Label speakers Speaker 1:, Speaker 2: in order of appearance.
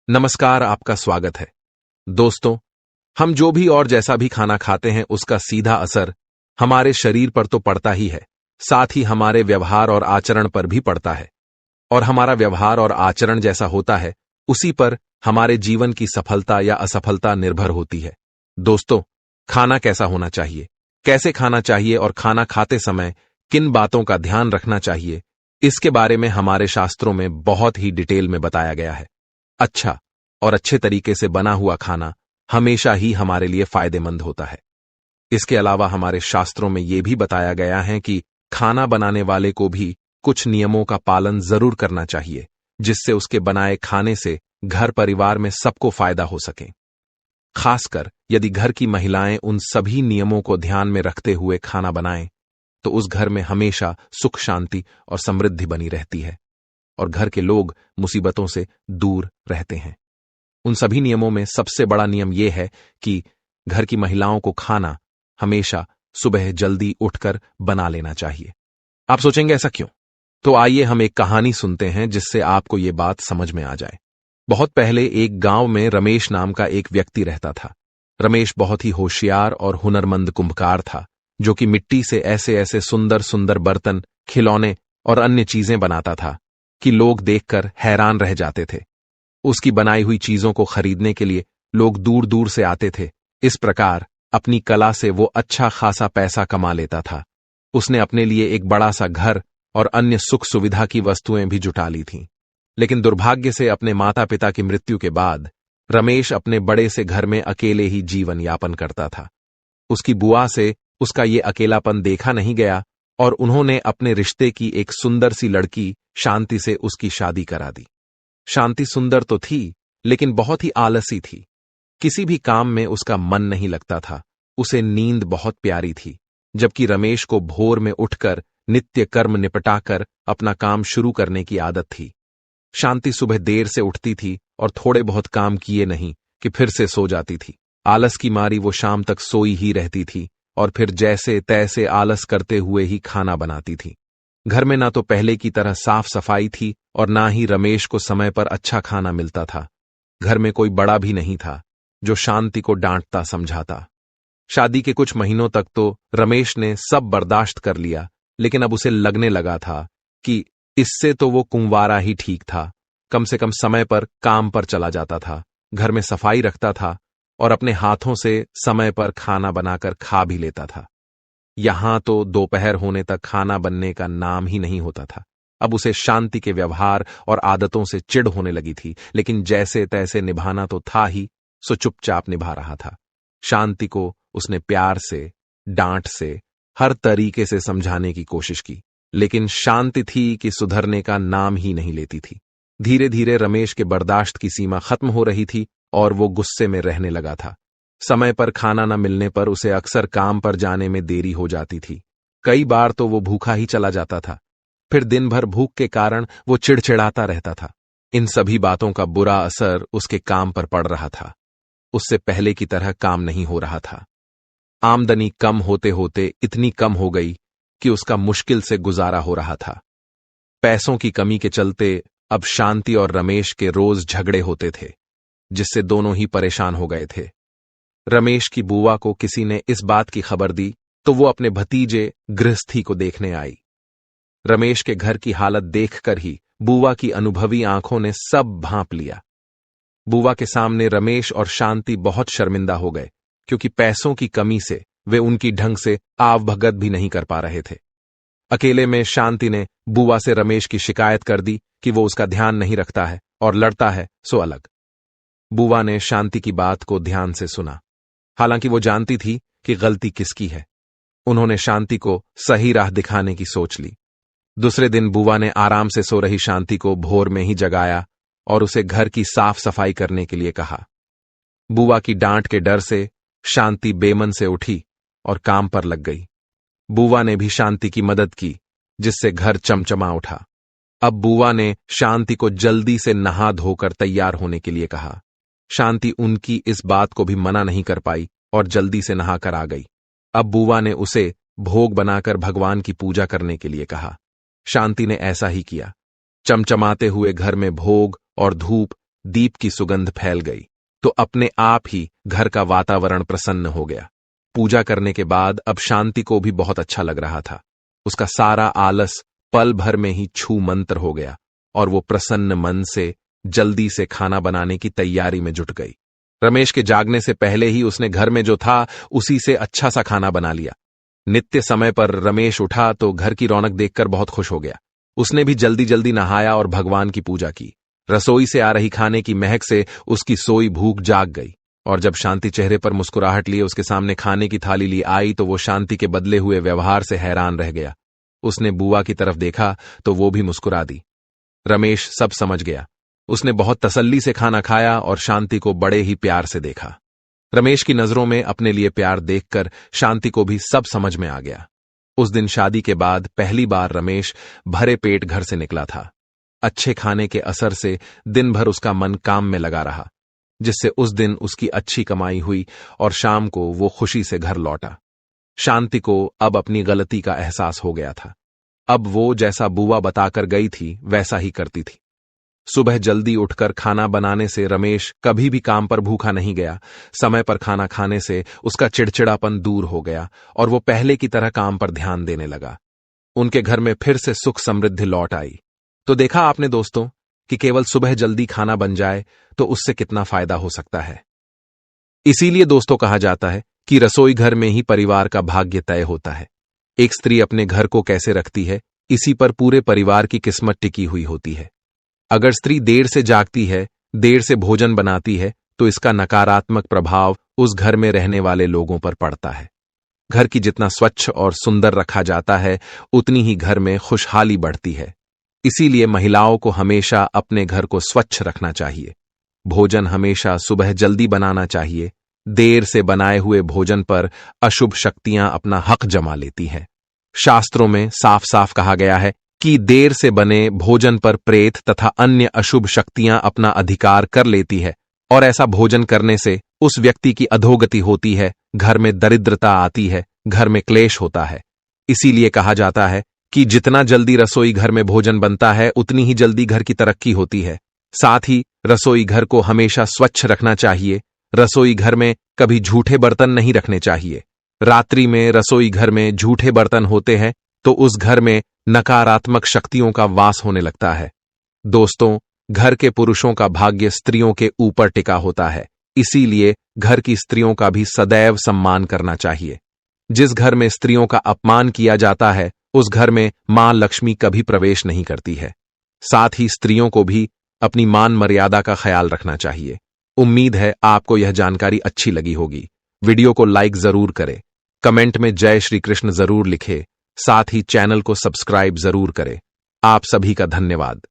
Speaker 1: नमस्कार, आपका स्वागत है। दोस्तों, हम जो भी और जैसा भी खाना खाते हैं उसका सीधा असर हमारे शरीर पर तो पड़ता ही है, साथ ही हमारे व्यवहार और आचरण पर भी पड़ता है। और हमारा व्यवहार और आचरण जैसा होता है, उसी पर हमारे जीवन की सफलता या असफलता निर्भर होती है। दोस्तों, खाना कैसा होना चाहिए, कैसे खाना चाहिए और खाना खाते समय किन बातों का ध्यान रखना चाहिए, इसके बारे में हमारे शास्त्रों में बहुत ही डिटेल में बताया गया है। अच्छा और अच्छे तरीके से बना हुआ खाना हमेशा ही हमारे लिए फायदेमंद होता है। इसके अलावा हमारे शास्त्रों में यह भी बताया गया है कि खाना बनाने वाले को भी कुछ नियमों का पालन जरूर करना चाहिए, जिससे उसके बनाए खाने से घर परिवार में सबको फायदा हो सके। खासकर यदि घर की महिलाएं उन सभी नियमों को ध्यान में रखते हुए खाना बनाएं, तो उस घर में हमेशा सुख, शांति और समृद्धि बनी रहती है और घर के लोग मुसीबतों से दूर रहते हैं। उन सभी नियमों में सबसे बड़ा नियम यह है कि घर की महिलाओं को खाना हमेशा सुबह जल्दी उठकर बना लेना चाहिए। आप सोचेंगे ऐसा क्यों? तो आइए हम एक कहानी सुनते हैं जिससे आपको ये बात समझ में आ जाए। बहुत पहले एक गांव में रमेश नाम का एक व्यक्ति रहता था। रमेश बहुत ही होशियार और हुनरमंद कुंभकार था, जो कि मिट्टी से ऐसे ऐसे सुंदर सुंदर बर्तन, खिलौने और अन्य चीजें बनाता था कि लोग देखकर हैरान रह जाते थे। उसकी बनाई हुई चीजों को खरीदने के लिए लोग दूर दूर से आते थे। इस प्रकार अपनी कला से वो अच्छा खासा पैसा कमा लेता था। उसने अपने लिए एक बड़ा सा घर और अन्य सुख सुविधा की वस्तुएं भी जुटा ली थीं। लेकिन दुर्भाग्य से अपने माता पिता की मृत्यु के बाद रमेश अपने बड़े से घर में अकेले ही जीवन यापन करता था। उसकी बुआ से उसका ये अकेलापन देखा नहीं गया और उन्होंने अपने रिश्ते की एक सुंदर सी लड़की शांति से उसकी शादी करा दी। शांति सुंदर तो थी, लेकिन बहुत ही आलसी थी। किसी भी काम में उसका मन नहीं लगता था। उसे नींद बहुत प्यारी थी, जबकि रमेश को भोर में उठकर नित्य कर्म निपटाकर अपना काम शुरू करने की आदत थी। शांति सुबह देर से उठती थी और थोड़े बहुत काम किए नहीं कि फिर से सो जाती थी। आलस की मारी वो शाम तक सोई ही रहती थी और फिर जैसे तैसे आलस करते हुए ही खाना बनाती थी। घर में ना तो पहले की तरह साफ सफाई थी और ना ही रमेश को समय पर अच्छा खाना मिलता था। घर में कोई बड़ा भी नहीं था जो शांति को डांटता समझाता। शादी के कुछ महीनों तक तो रमेश ने सब बर्दाश्त कर लिया, लेकिन अब उसे लगने लगा था कि इससे तो वो कुंवारा ही ठीक था। कम से कम समय पर काम पर चला जाता था, घर में सफाई रखता था और अपने हाथों से समय पर खाना बनाकर खा भी लेता था। यहां तो दोपहर होने तक खाना बनने का नाम ही नहीं होता था। अब उसे शांति के व्यवहार और आदतों से चिढ़ होने लगी थी, लेकिन जैसे तैसे निभाना तो था ही, सो चुपचाप निभा रहा था। शांति को उसने प्यार से, डांट से, हर तरीके से समझाने की कोशिश की, लेकिन शांति थी कि सुधरने का नाम ही नहीं लेती थी। धीरे धीरे रमेश के बर्दाश्त की सीमा खत्म हो रही थी और वो गुस्से में रहने लगा था। समय पर खाना न मिलने पर उसे अक्सर काम पर जाने में देरी हो जाती थी। कई बार तो वो भूखा ही चला जाता था। फिर दिन भर भूख के कारण वो चिड़चिड़ाता रहता था। इन सभी बातों का बुरा असर उसके काम पर पड़ रहा था। उससे पहले की तरह काम नहीं हो रहा था। आमदनी कम होते होते इतनी कम हो गई कि उसका मुश्किल से गुजारा हो रहा था। पैसों की कमी के चलते अब शांति और रमेश के रोज झगड़े होते थे, जिससे दोनों ही परेशान हो गए थे। रमेश की बुआ को किसी ने इस बात की खबर दी तो वो अपने भतीजे गृहस्थी को देखने आई। रमेश के घर की हालत देखकर ही बुआ की अनुभवी आंखों ने सब भांप लिया। बुआ के सामने रमेश और शांति बहुत शर्मिंदा हो गए, क्योंकि पैसों की कमी से वे उनकी ढंग से आवभगत भी नहीं कर पा रहे थे। अकेले में शांति ने बुआ से रमेश की शिकायत कर दी कि वो उसका ध्यान नहीं रखता है और लड़ता है सो अलग। बुआ ने शांति की बात को ध्यान से सुना, हालांकि वो जानती थी कि गलती किसकी है। उन्होंने शांति को सही राह दिखाने की सोच ली। दूसरे दिन बुआ ने आराम से सो रही शांति को भोर में ही जगाया और उसे घर की साफ सफाई करने के लिए कहा। बुआ की डांट के डर से शांति बेमन से उठी और काम पर लग गई। बुआ ने भी शांति की मदद की, जिससे घर चमचमा उठा। अब बुआ ने शांति को जल्दी से नहा धोकर तैयार होने के लिए कहा। शांति उनकी इस बात को भी मना नहीं कर पाई और जल्दी से नहाकर आ गई। अब बुआ ने उसे भोग बनाकर भगवान की पूजा करने के लिए कहा। शांति ने ऐसा ही किया। चमचमाते हुए घर में भोग और धूप दीप की सुगंध फैल गई तो अपने आप ही घर का वातावरण प्रसन्न हो गया। पूजा करने के बाद अब शांति को भी बहुत अच्छा लग रहा था। उसका सारा आलस पल भर में ही छू मंत्र हो गया और वो प्रसन्न मन से जल्दी से खाना बनाने की तैयारी में जुट गई। रमेश के जागने से पहले ही उसने घर में जो था उसी से अच्छा सा खाना बना लिया। नित्य समय पर रमेश उठा तो घर की रौनक देखकर बहुत खुश हो गया। उसने भी जल्दी जल्दी नहाया और भगवान की पूजा की। रसोई से आ रही खाने की महक से उसकी सोई भूख जाग गई और जब शांति चेहरे पर मुस्कुराहट लिए उसके सामने खाने की थाली ली आई तो वो शांति के बदले हुए व्यवहार से हैरान रह गया। उसने बुआ की तरफ देखा तो वो भी मुस्कुरा दी। रमेश सब समझ गया। उसने बहुत तसल्ली से खाना खाया और शांति को बड़े ही प्यार से देखा। रमेश की नजरों में अपने लिए प्यार देखकर शांति को भी सब समझ में आ गया। उस दिन शादी के बाद पहली बार रमेश भरे पेट घर से निकला था। अच्छे खाने के असर से दिन भर उसका मन काम में लगा रहा, जिससे उस दिन उसकी अच्छी कमाई हुई और शाम को वो खुशी से घर लौटा। शांति को अब अपनी गलती का एहसास हो गया था। अब वो जैसा बुआ बताकर गई थी वैसा ही करती थी। सुबह जल्दी उठकर खाना बनाने से रमेश कभी भी काम पर भूखा नहीं गया। समय पर खाना खाने से उसका चिड़चिड़ापन दूर हो गया और वो पहले की तरह काम पर ध्यान देने लगा। उनके घर में फिर से सुख समृद्धि लौट आई। तो देखा आपने दोस्तों कि केवल सुबह जल्दी खाना बन जाए तो उससे कितना फायदा हो सकता है। इसीलिए दोस्तों कहा जाता है कि रसोई घर में ही परिवार का भाग्य तय होता है। एक स्त्री अपने घर को कैसे रखती है, इसी पर पूरे परिवार की किस्मत टिकी हुई होती है। अगर स्त्री देर से जागती है, देर से भोजन बनाती है, तो इसका नकारात्मक प्रभाव उस घर में रहने वाले लोगों पर पड़ता है। घर की जितना स्वच्छ और सुंदर रखा जाता है, उतनी ही घर में खुशहाली बढ़ती है। इसीलिए महिलाओं को हमेशा अपने घर को स्वच्छ रखना चाहिए। भोजन हमेशा सुबह जल्दी बनाना चाहिए। देर से बनाए हुए भोजन पर अशुभ शक्तियां अपना हक जमा लेती हैं। शास्त्रों में साफ साफ कहा गया है कि देर से बने भोजन पर प्रेत तथा अन्य अशुभ शक्तियां अपना अधिकार कर लेती है और ऐसा भोजन करने से उस व्यक्ति की अधोगति होती है, घर में दरिद्रता आती है, घर में क्लेश होता है। इसीलिए कहा जाता है कि जितना जल्दी रसोई घर में भोजन बनता है उतनी ही जल्दी घर की तरक्की होती है। साथ ही रसोई घर को हमेशा स्वच्छ रखना चाहिए। रसोई घर में कभी झूठे बर्तन नहीं रखने चाहिए। रात्रि में रसोई घर में झूठे बर्तन होते हैं तो उस घर में नकारात्मक शक्तियों का वास होने लगता है। दोस्तों, घर के पुरुषों का भाग्य स्त्रियों के ऊपर टिका होता है। इसीलिए घर की स्त्रियों का भी सदैव सम्मान करना चाहिए। जिस घर में स्त्रियों का अपमान किया जाता है उस घर में मां लक्ष्मी कभी प्रवेश नहीं करती है। साथ ही स्त्रियों को भी अपनी मान मर्यादा का ख्याल रखना चाहिए। उम्मीद है आपको यह जानकारी अच्छी लगी होगी। वीडियो को लाइक जरूर करें, कमेंट में जय श्री कृष्ण जरूर लिखें, साथ ही चैनल को सब्सक्राइब जरूर करें। आप सभी का धन्यवाद।